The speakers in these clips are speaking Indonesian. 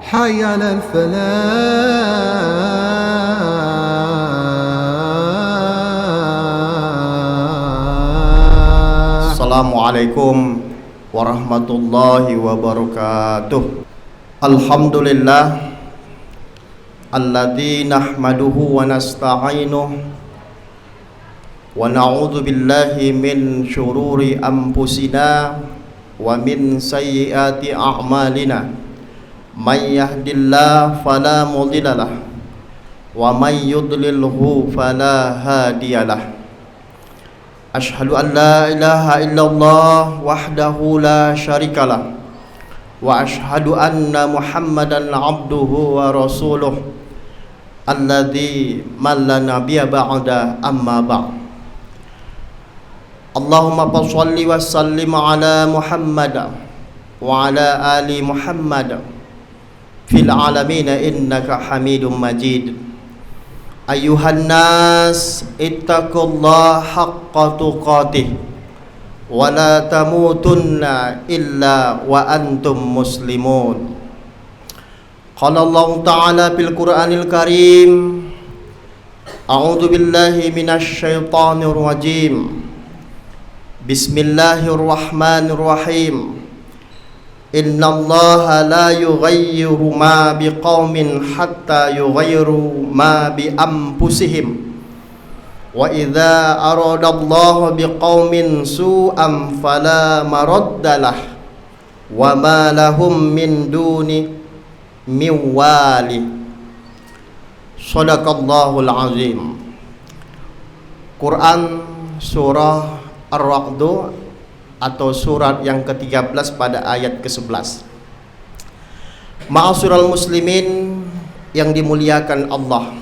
حي على الفلاح. السلام عليكم ورحمة الله وبركاته. الحمد لله الذي نحمده ونستعينه ونعوذ بالله من شرور أنفسنا ومن سيئات أعمالنا. من يهد الله فلا مضل له ومن يضلله فلا هادي له. أشهد أن لا إله إلا الله وحده لا شريك له وأشهد أن محمدا عبده ورسوله الذي من لا نبي بعد أما بعد. اللهم صل وسلم على محمد وعلى آل محمد في العالمين إنك حميد مجيد. أيها الناس اتقوا الله حق تقاته ولا تموتن إلا وأنتم مسلمون. قال الله تعالى في القرآن الكريم: أعوذ بالله من الشيطان الرجيم. بسم الله الرحمن الرحيم. إن الله لا يغير ما بقوم حتى يغيروا ما بأنفسهم وإذا أراد الله بقوم سوءا فلا مرد له وما لهم من دونه من وال. صدق الله العظيم. Quran surah Ar-Ra'd atau surat yang ke-13 pada ayat ke-11. Ma'asyiral muslimin yang dimuliakan Allah,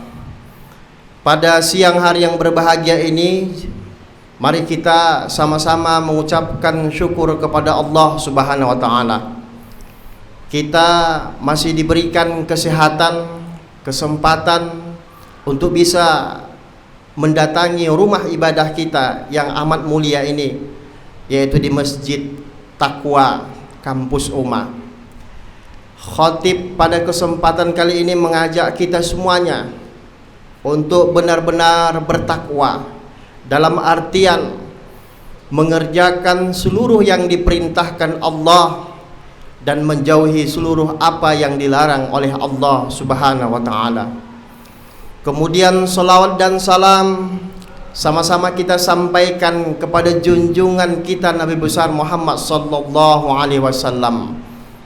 pada siang hari yang berbahagia ini, mari kita sama-sama mengucapkan syukur kepada Allah Subhanahu wa taala. Kita masih diberikan kesehatan, kesempatan untuk bisa mendatangi rumah ibadah kita yang amat mulia ini, yaitu di Masjid Taqwa Kampus Uma. Khatib pada kesempatan kali ini mengajak kita semuanya untuk benar-benar bertakwa, dalam artian mengerjakan seluruh yang diperintahkan Allah dan menjauhi seluruh apa yang dilarang oleh Allah Subhanahu wa taala. Kemudian salawat dan salam sama-sama kita sampaikan kepada junjungan kita Nabi besar Muhammad sallallahu alaihi wasallam.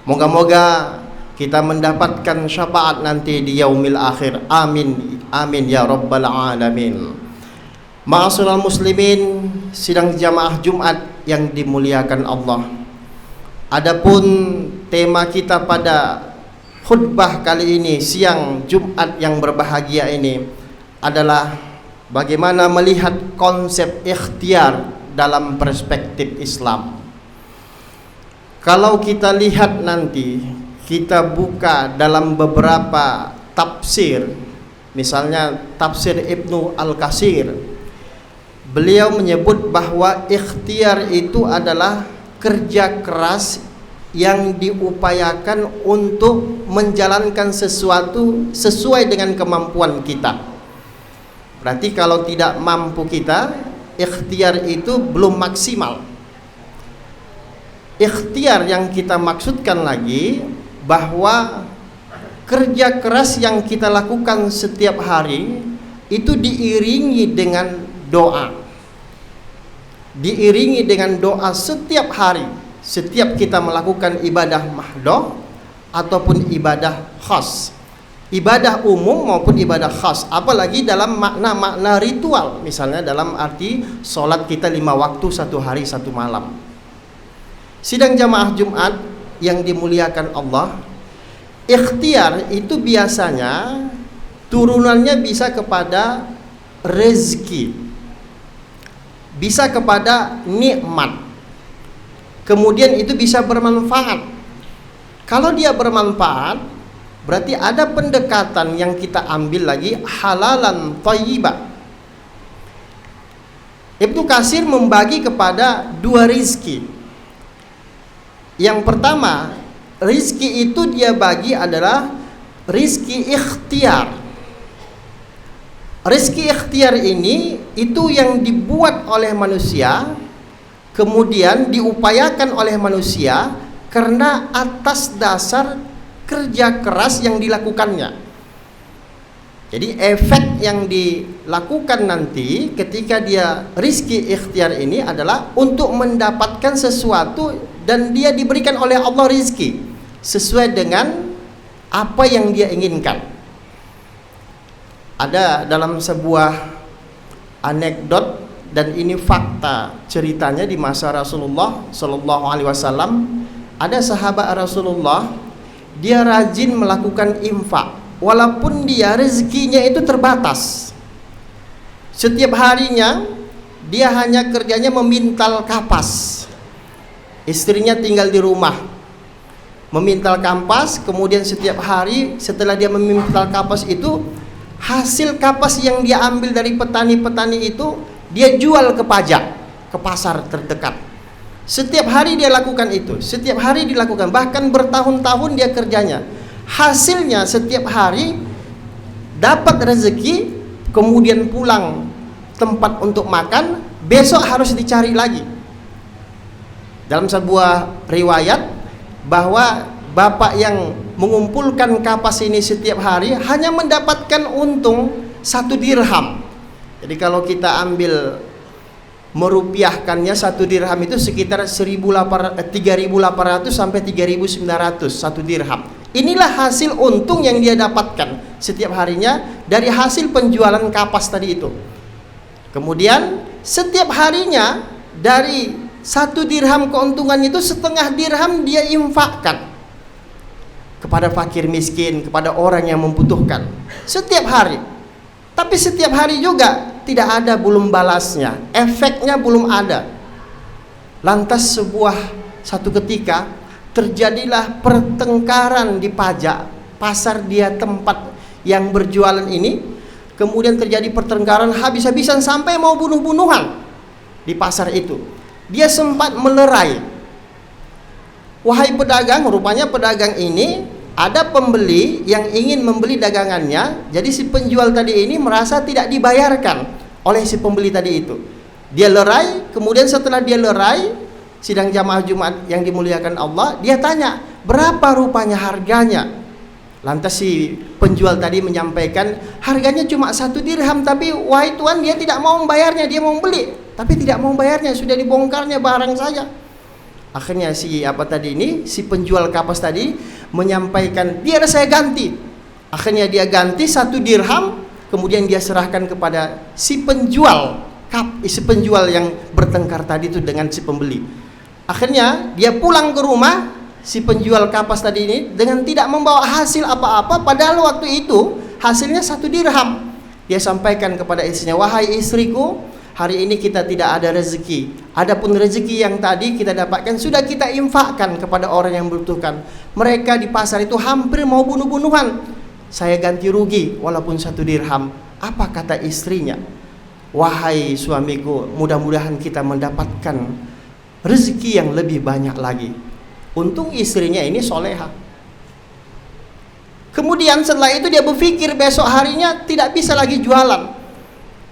Moga-moga kita mendapatkan syafaat nanti di yaumil akhir. Amin amin ya rabbal alamin. Ma'asyiral muslimin, sidang jamaah Jumat yang dimuliakan Allah. Adapun tema kita pada khutbah kali ini, siang Jumat yang berbahagia ini, adalah bagaimana melihat konsep ikhtiar dalam perspektif Islam. Kalau kita lihat nanti, kita buka dalam beberapa tafsir, misalnya tafsir Ibnu Al-Katsir, beliau menyebut bahwa ikhtiar itu adalah kerja keras yang diupayakan untuk menjalankan sesuatu sesuai dengan kemampuan kita. Berarti kalau tidak mampu kita, ikhtiar itu belum maksimal. Ikhtiar yang kita maksudkan lagi bahwa kerja keras yang kita lakukan setiap hari itu diiringi dengan doa. Diiringi dengan doa setiap hari, setiap kita melakukan ibadah mahdoh ataupun ibadah khas, ibadah umum maupun ibadah khas, apalagi dalam makna-makna ritual, misalnya dalam arti sholat kita 5 waktu 1 hari 1 malam. Sidang jamaah Jumat yang dimuliakan Allah, ikhtiar itu biasanya turunannya bisa kepada rezeki, bisa kepada nikmat, kemudian itu bisa bermanfaat. Kalau dia bermanfaat, berarti ada pendekatan yang kita ambil lagi, halalan thayyibah. Ibnu Katsir membagi kepada 2 rizki. Yang pertama, rizki itu dia bagi adalah rizki ikhtiar. Rizki ikhtiar ini itu yang dibuat oleh manusia, kemudian diupayakan oleh manusia karena atas dasar kerja keras yang dilakukannya. Jadi efek yang dilakukan nanti ketika dia rizki ikhtiar ini adalah untuk mendapatkan sesuatu, dan dia diberikan oleh Allah rizki sesuai dengan apa yang dia inginkan. Ada dalam sebuah anekdot, dan ini fakta ceritanya di masa Rasulullah Shallallahu Alaihi Wasallam. Ada sahabat Rasulullah, dia rajin melakukan infak walaupun dia rezekinya itu terbatas. Setiap harinya dia hanya kerjanya memintal kapas. Istrinya tinggal di rumah, memintal kapas. Kemudian setiap hari setelah dia memintal kapas itu, hasil kapas yang dia ambil dari petani-petani itu dia jual ke pajak, ke pasar terdekat. Setiap hari dia lakukan itu, setiap hari dilakukan, bahkan bertahun-tahun dia kerjanya. Hasilnya setiap hari dapat rezeki, kemudian pulang tempat untuk makan, besok harus dicari lagi. Dalam sebuah riwayat bahwa bapak yang mengumpulkan kapas ini setiap hari hanya mendapatkan untung 1 dirham. Jadi kalau kita ambil merupiahkannya, 1 dirham itu sekitar 3.800 sampai 3.900 1 dirham. Inilah hasil untung yang dia dapatkan setiap harinya dari hasil penjualan kapas tadi itu. Kemudian setiap harinya dari 1 dirham keuntungan itu, setengah dirham dia infakkan kepada fakir miskin, kepada orang yang membutuhkan setiap hari. Tapi setiap hari juga tidak ada, belum balasnya, efeknya belum ada. Lantas satu ketika terjadilah pertengkaran di pajak pasar dia tempat yang berjualan ini. Kemudian terjadi pertengkaran habis-habisan sampai mau bunuh-bunuhan di pasar itu. Dia sempat melerai, wahai pedagang, rupanya pedagang ini ada pembeli yang ingin membeli dagangannya. Jadi si penjual tadi ini merasa tidak dibayarkan oleh si pembeli tadi itu. Dia lerai, kemudian setelah dia lerai, sidang jamaah Jumat yang dimuliakan Allah, dia tanya, berapa rupanya harganya? Lantas si penjual tadi menyampaikan, harganya cuma 1 dirham, tapi wahai tuan, dia tidak mau membayarnya. Dia mau beli tapi tidak mau membayarnya, sudah dibongkarnya barang saya. Akhirnya si penjual kapas tadi menyampaikan, biar saya ganti. Akhirnya dia ganti 1 dirham, kemudian dia serahkan kepada si penjual yang bertengkar tadi itu dengan si pembeli. Akhirnya dia pulang ke rumah, si penjual kapas tadi ini dengan tidak membawa hasil apa-apa, padahal waktu itu hasilnya 1 dirham. Dia sampaikan kepada istrinya, wahai istriku, hari ini kita tidak ada rezeki. Adapun rezeki yang tadi kita dapatkan sudah kita infakkan kepada orang yang membutuhkan. Mereka di pasar itu hampir mau bunuh-bunuhan. Saya ganti rugi walaupun 1 dirham. Apa kata istrinya? Wahai suamiku, mudah-mudahan kita mendapatkan rezeki yang lebih banyak lagi. Untung istrinya ini soleha. Kemudian setelah itu dia berpikir besok harinya tidak bisa lagi jualan.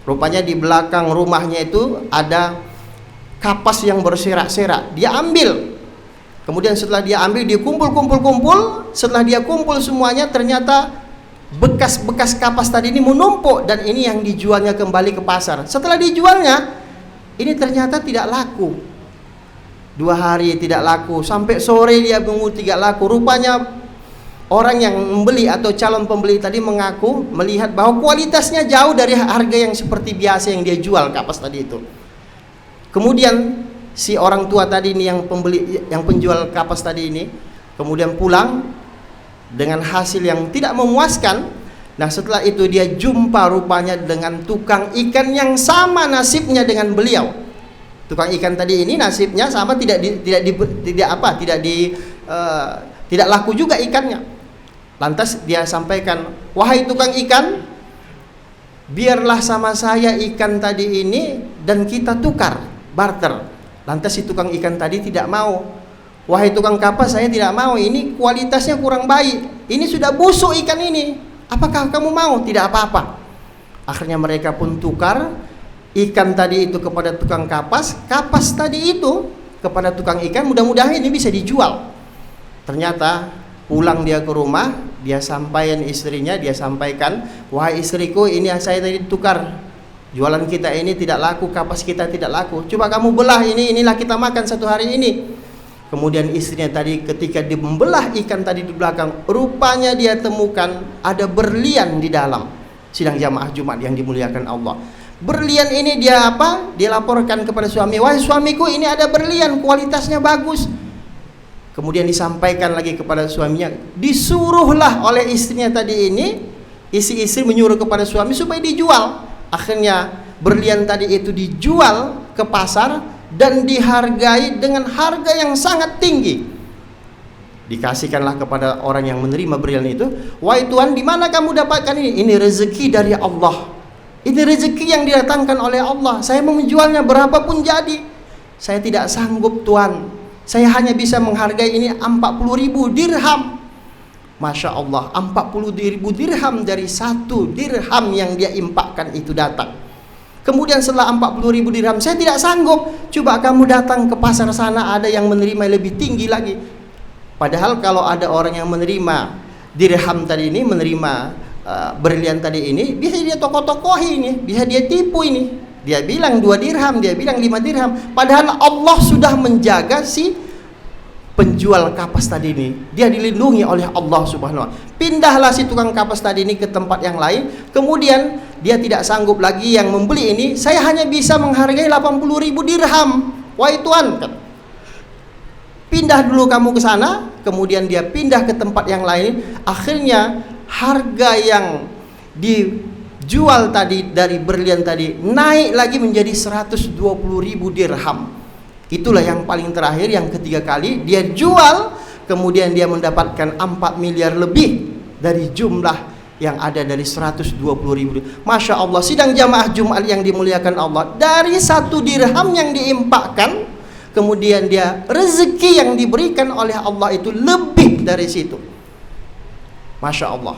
Rupanya di belakang rumahnya itu ada kapas yang berserak-serak. Dia ambil. Kemudian setelah dia ambil, dia kumpul. Setelah dia kumpul semuanya, ternyata bekas-bekas kapas tadi ini menumpuk, dan ini yang dijualnya kembali ke pasar. Setelah dijualnya, ini ternyata tidak laku. 2 hari tidak laku, sampai sore dia menunggu tidak laku. Rupanya orang yang membeli atau calon pembeli tadi mengaku melihat bahwa kualitasnya jauh dari harga yang seperti biasa yang dia jual kapas tadi itu. Kemudian si orang tua tadi ini, yang penjual kapas tadi ini, kemudian pulang dengan hasil yang tidak memuaskan. Nah, setelah itu dia jumpa rupanya dengan tukang ikan yang sama nasibnya dengan beliau. Tukang ikan tadi ini nasibnya sama, tidak laku juga ikannya. Lantas dia sampaikan, wahai tukang ikan, biarlah sama saya ikan tadi ini dan kita tukar, barter. Lantas si tukang ikan tadi tidak mau. Wahai tukang kapas, saya tidak mau, ini kualitasnya kurang baik, ini sudah busuk ikan ini, apakah kamu mau? Tidak apa-apa. Akhirnya mereka pun tukar ikan tadi itu kepada tukang kapas, kapas tadi itu kepada tukang ikan, mudah-mudahan ini bisa dijual. Ternyata pulang dia ke rumah, dia sampaikan istrinya, dia sampaikan, wahai istriku, ini saya tadi tukar, jualan kita ini tidak laku, kapas kita tidak laku, coba kamu belah ini, inilah kita makan satu hari ini. Kemudian istrinya tadi ketika dia membelah ikan tadi di belakang, rupanya dia temukan ada berlian di dalam. Sidang jamaah Jumat yang dimuliakan Allah, berlian ini dia apa? Dia laporkan kepada suami, wahai suamiku, ini ada berlian, kualitasnya bagus. Kemudian disampaikan lagi kepada suaminya, disuruhlah oleh istrinya tadi ini, istri menyuruh kepada suami supaya dijual. Akhirnya berlian tadi itu dijual ke pasar dan dihargai dengan harga yang sangat tinggi. Dikasihkanlah kepada orang yang menerima berlian itu, wahai Tuhan, di mana kamu dapatkan ini? Ini rezeki dari Allah, ini rezeki yang didatangkan oleh Allah, saya mau menjualnya berapapun jadi. Saya tidak sanggup Tuhan, saya hanya bisa menghargai ini 40.000 dirham. Masya Allah, 40.000 dirham dari 1 dirham yang dia impakkan itu datang. Kemudian setelah 40.000 dirham, saya tidak sanggup, coba kamu datang ke pasar sana, ada yang menerima lebih tinggi lagi. Padahal kalau ada orang yang menerima dirham tadi ini, menerima berlian tadi ini, bisa dia tokoh-tokohi ini, bisa dia tipu ini. Dia bilang 2 dirham, dia bilang 5 dirham. Padahal Allah sudah menjaga si penjual kapas tadi ini, dia dilindungi oleh Allah Subhanahu wa Ta'ala. Pindahlah si tukang kapas tadi ini ke tempat yang lain. Kemudian dia tidak sanggup lagi yang membeli ini, saya hanya bisa menghargai 80.000 dirham. Wahai Tuhan, pindah dulu kamu ke sana. Kemudian dia pindah ke tempat yang lain. Akhirnya harga yang dijual tadi dari berlian tadi naik lagi menjadi 120.000 dirham. Itulah yang paling terakhir, yang ketiga kali dia jual, kemudian dia mendapatkan 4 miliar lebih dari jumlah yang ada dari 120.000. Masya Allah, sidang jamaah Jumat yang dimuliakan Allah, dari 1 dirham yang diimpakkan, kemudian dia rezeki yang diberikan oleh Allah itu lebih dari situ. Masya Allah.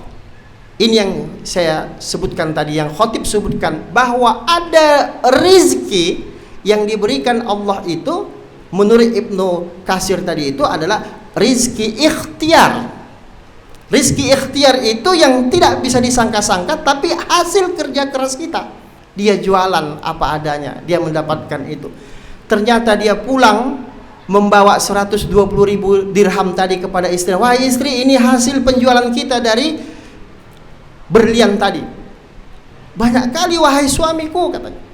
Ini yang saya sebutkan tadi, yang khotib sebutkan, bahwa ada rezeki yang diberikan Allah itu menurut Ibnu Katsir tadi itu adalah rizki ikhtiar. Rizki ikhtiar itu yang tidak bisa disangka-sangka, tapi hasil kerja keras kita. Dia jualan apa adanya, dia mendapatkan itu. Ternyata dia pulang membawa 120.000 dirham tadi kepada istri. Wahai istri, ini hasil penjualan kita dari berlian tadi. Banyak kali wahai suamiku, katanya.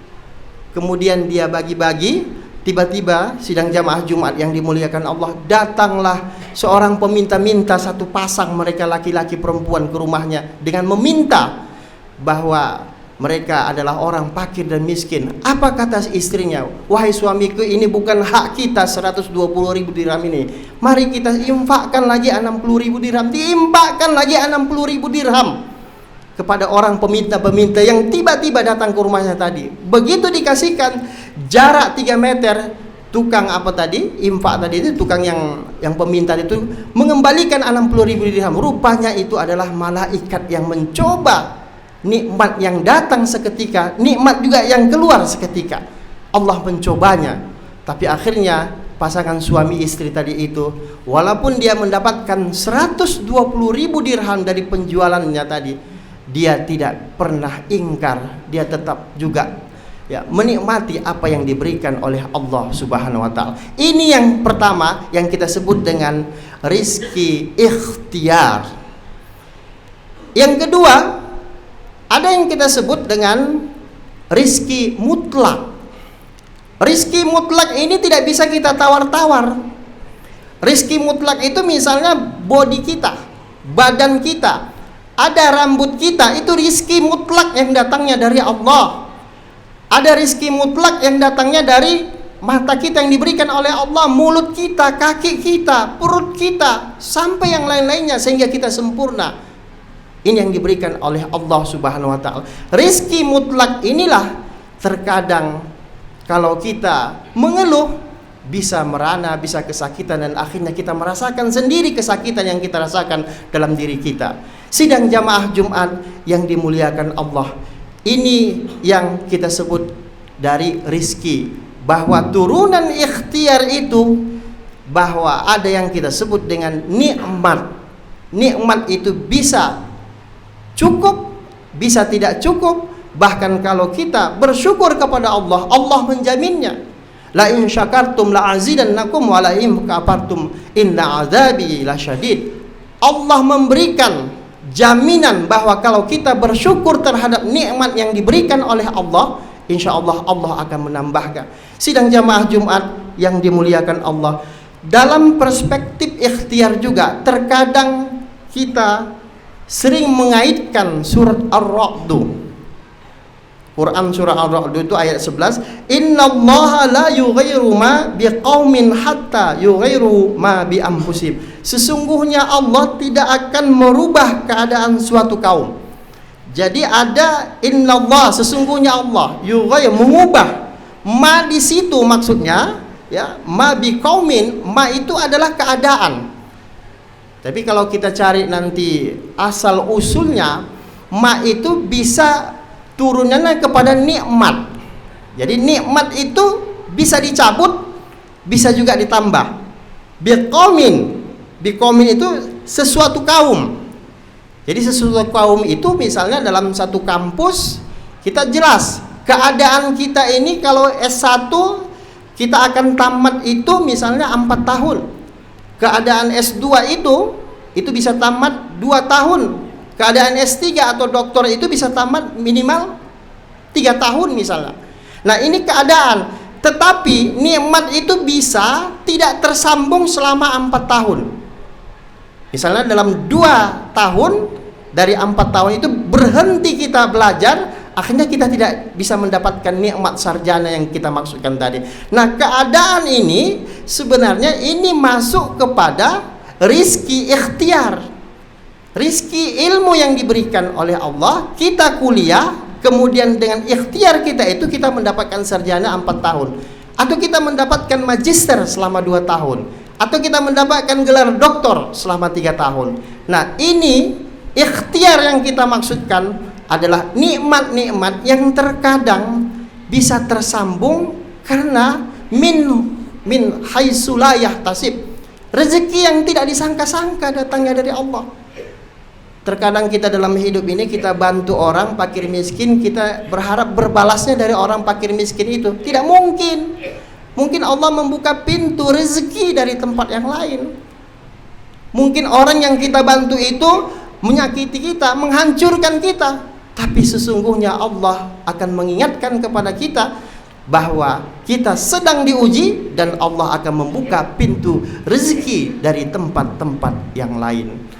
Kemudian dia bagi-bagi, tiba-tiba sidang jamaah Jumat yang dimuliakan Allah, datanglah seorang peminta-minta, satu pasang mereka laki-laki perempuan ke rumahnya dengan meminta bahwa mereka adalah orang fakir dan miskin. Apa kata istrinya? Wahai suamiku, ini bukan hak kita 120.000 dirham ini. Mari kita infakkan lagi 60.000 dirham. Diimpakkan lagi 60.000 dirham kepada orang peminta-peminta yang tiba-tiba datang ke rumahnya tadi. Begitu dikasihkan, jarak 3 meter, tukang apa tadi, infak tadi itu, tukang yang peminta itu mengembalikan 60.000 dirham. Rupanya itu adalah malaikat yang mencoba nikmat yang datang seketika, nikmat juga yang keluar seketika. Allah mencobanya. Tapi akhirnya pasangan suami istri tadi itu, walaupun dia mendapatkan 120.000 dirham dari penjualannya tadi, dia tidak pernah ingkar, dia tetap juga menikmati apa yang diberikan oleh Allah Subhanahu wa Ta'ala. Ini yang pertama yang kita sebut dengan rizki ikhtiar. Yang kedua, ada yang kita sebut dengan rizki mutlak. Rizki mutlak ini tidak bisa kita tawar-tawar. Rizki mutlak itu misalnya body kita, badan kita, ada rambut kita, itu rizki mutlak yang datangnya dari Allah. Ada rizki mutlak yang datangnya dari mata kita yang diberikan oleh Allah, mulut kita, kaki kita, perut kita, sampai yang lain-lainnya sehingga kita sempurna. Ini yang diberikan oleh Allah Subhanahu wa Ta'ala. Rizki mutlak inilah terkadang kalau kita mengeluh bisa merana, bisa kesakitan, dan akhirnya kita merasakan sendiri kesakitan yang kita rasakan dalam diri kita. Sidang jamaah Jumat yang dimuliakan Allah, ini yang kita sebut dari rizki, bahwa turunan ikhtiar itu, bahwa ada yang kita sebut dengan nikmat. Nikmat itu bisa cukup, bisa tidak cukup. Bahkan kalau kita bersyukur kepada Allah, Allah menjaminnya. La in syakartum la azidannakum wa la in kafartum inna azabi lasyadid. Allah memberikan jaminan bahwa kalau kita bersyukur terhadap nikmat yang diberikan oleh Allah, insya Allah Allah akan menambahkan. Sidang jamaah Jumat yang dimuliakan Allah, dalam perspektif ikhtiar juga terkadang kita sering mengaitkan surat Ar-Ra'd. Quran surah Ar-Ra'd itu ayat 11, innallaha la yughayyiru ma biqaumin hatta yughayyiru ma bi anfusihim. Sesungguhnya Allah tidak akan merubah keadaan suatu kaum. Jadi ada innallah, sesungguhnya Allah, yughayyiru, mengubah. Ma di situ maksudnya ya, ma biqaumin, ma itu adalah keadaan. Tapi kalau kita cari nanti asal usulnya, ma itu bisa turunannya kepada nikmat. Jadi nikmat itu bisa dicabut, bisa juga ditambah. Biqaumin, biqaumin itu sesuatu kaum. Jadi sesuatu kaum itu misalnya dalam satu kampus, kita jelas keadaan kita ini kalau S1 kita akan tamat itu misalnya 4 tahun. Keadaan S2 itu bisa tamat 2 tahun. Keadaan S3 atau doktor itu bisa tamat minimal 3 tahun misalnya. Nah ini keadaan. Tetapi nikmat itu bisa tidak tersambung selama 4 tahun. Misalnya dalam 2 tahun, dari 4 tahun itu berhenti kita belajar, akhirnya kita tidak bisa mendapatkan nikmat sarjana yang kita maksudkan tadi. Nah keadaan ini sebenarnya ini masuk kepada rizki ikhtiar. Rizki ilmu yang diberikan oleh Allah, kita kuliah, kemudian dengan ikhtiar kita itu kita mendapatkan sarjana 4 tahun, atau kita mendapatkan magister selama 2 tahun, atau kita mendapatkan gelar doktor selama 3 tahun. Nah ini ikhtiar yang kita maksudkan adalah nikmat-nikmat yang terkadang bisa tersambung karena min haitsu la yahtasib, rezeki yang tidak disangka-sangka datangnya dari Allah. Terkadang kita dalam hidup ini kita bantu orang fakir miskin, kita berharap berbalasnya dari orang fakir miskin itu. Tidak mungkin. Mungkin Allah membuka pintu rezeki dari tempat yang lain. Mungkin orang yang kita bantu itu menyakiti kita, menghancurkan kita, tapi sesungguhnya Allah akan mengingatkan kepada kita bahwa kita sedang diuji dan Allah akan membuka pintu rezeki dari tempat-tempat yang lain.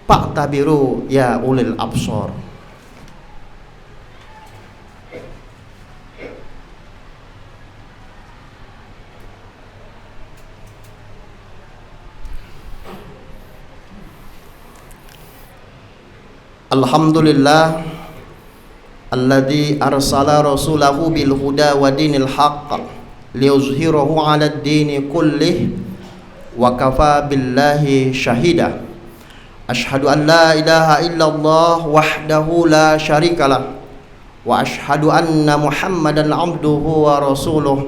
Fa'tabiru ya ulil absar. Alhamdulillah alladzi arsala rasulahu bil huda wa dinil haqq liyuzhirahu 'alad dini kullih wa kafa billahi syahida. Ashhadu an la ilaha illallah wahdahu la syarikalah wa ashhadu anna Muhammadan abduhu wa rasuluh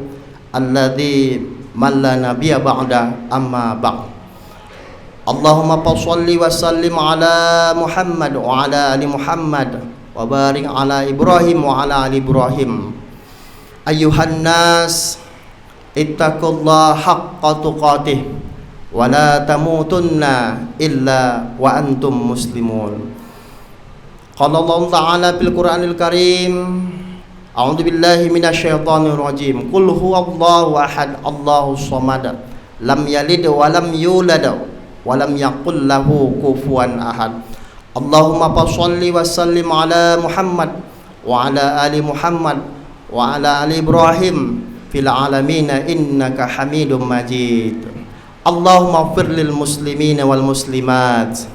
alladzi man la nabiyya ba'da amma ba'd. Allahumma shalli wa sallim ala Muhammad wa ala ali Muhammad wa barik ala Ibrahim wa ala ali Ibrahim. Ayyuhan nas ittaqullaha haqqa tuqatih wa la tamutunna illa wa antum muslimun. Qala Allah Ta'ala fil Qur'anil Karim, a'udzu billahi minasyaitonir rajim. Qul huwallahu ahad, Allahus samad, lam yalid wa lam yulad wa lam yakul lahu kufuwan ahad. Allahumma shalli wa sallim ala Muhammad wa ala ali Muhammad wa ala ali Ibrahim fil alamin innaka Hamidum Majid. Allahumma ighfir lil muslimin wal muslimat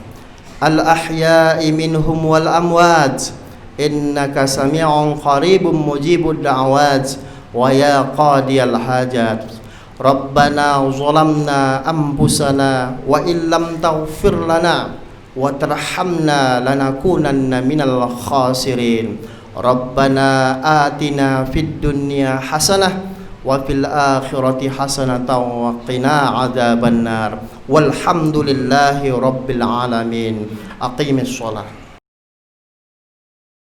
al ahya'i minhum wal amwat innaka sami'un qaribun mujibud da'awat wa ya qadiyal hajat. Rabbana zalamna anfusana wa illam taghfir lana wa tarhamna lanakunanna minal khasirin. Rabbana atina fid dunya hasanah wa fil akhirati hasanatan wa qina adzabannar. Walhamdulillahi rabbil alamin. Aqimis shalah.